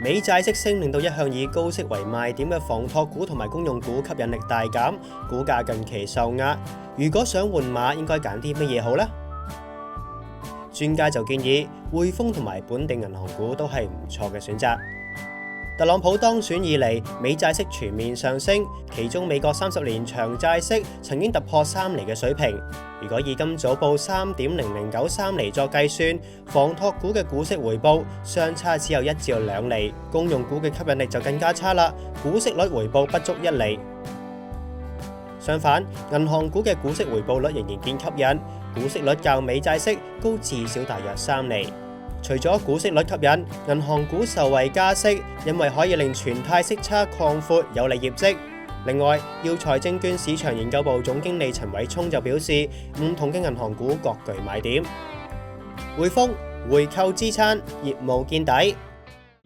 美債息升令到一向以高息為賣點嘅房託股同埋公用股吸引力大減，股價近期受壓。如果想換馬，應該揀啲乜嘢好呢？專家就建議匯豐同埋本地銀行股都係唔錯嘅選擇。特朗普當選以嚟，美債息全面上升，其中美國30年長債息曾經突破3厘嘅水平。如果以今早報3.0093厘作計算，房託股嘅股息回報相差只有1至2厘，公用股嘅吸引力就更加差啦，股息率回報不足1厘。相反，銀行股嘅股息回報率仍然見吸引，股息率較美債息高至少大約3厘。除咗股息率吸引，銀行股受惠加息，因為可以令存貸息差擴闊，有利業績。另外，耀才證券市場研究部總經理陳偉聰就表示，唔同嘅銀行股各具買點。匯豐回購支撐，業務見底。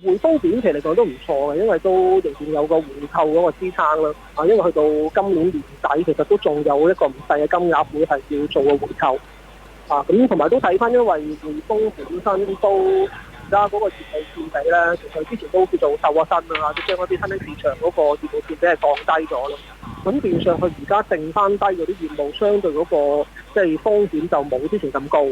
匯豐短期嚟講都唔錯嘅，因為都仍然有個回購嗰個支撐啦。因為去到今年年底，其實都仲有一個唔細嘅金額會係要做個回購。咁同埋都睇翻，因為匯豐本身都而家嗰個業務佔比咧，其實之前都叫做瘦咗身啦，即係將嗰啲新興市場嗰個業務佔比係降低咗咯。咁變相佢而家剩翻低嗰啲業務，相對嗰個即係風險就冇之前咁高。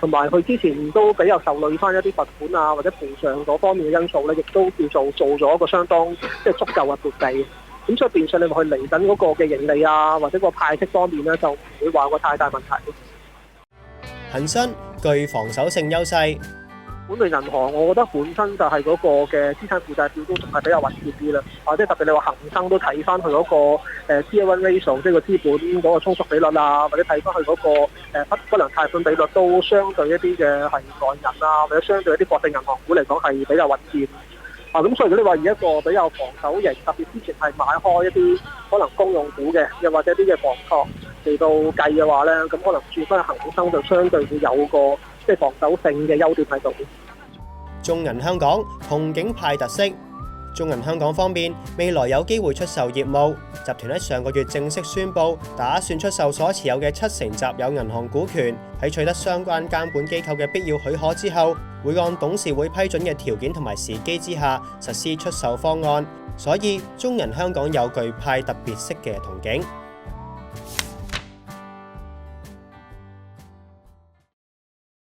同埋佢之前都比較受累翻一啲罰款啊或者賠償嗰方面嘅因素咧，亦都叫做咗一個相當即係足夠嘅撥備。咁所以變相你話佢嚟緊嗰個嘅盈利啊或者個派息方面咧，就唔會話有個太大問題。恒生具防守性優勢，本地銀行我覺得本身就係嗰個嘅資產負債表都仲係比較穩健啲啦。即係特別你話恒生都睇翻佢嗰個Tier 1 ratio， 即係個資本嗰個充足比率啊，或者睇翻佢嗰個不良貸款比率都相對一啲嘅係外銀啊，或者相對一啲國際銀行股嚟講係比較穩健。咁所以如果你話以一個比較防守型，特別之前係買開一啲可能公用股嘅，又或者啲嘅房託嚟到計嘅話咧，咁可能轉翻恒生就相對會有個即係防守性嘅優點喺度。中銀香港同景派特色。中銀香港方面，未來有機會出售業務。集團喺上個月正式宣布，打算出售所持有嘅70%集有銀行股權。喺取得相關監管機構嘅必要許可之後，會按董事會批准嘅條件同埋時機之下，實施出售方案。所以中銀香港有具派特別色嘅憧憬。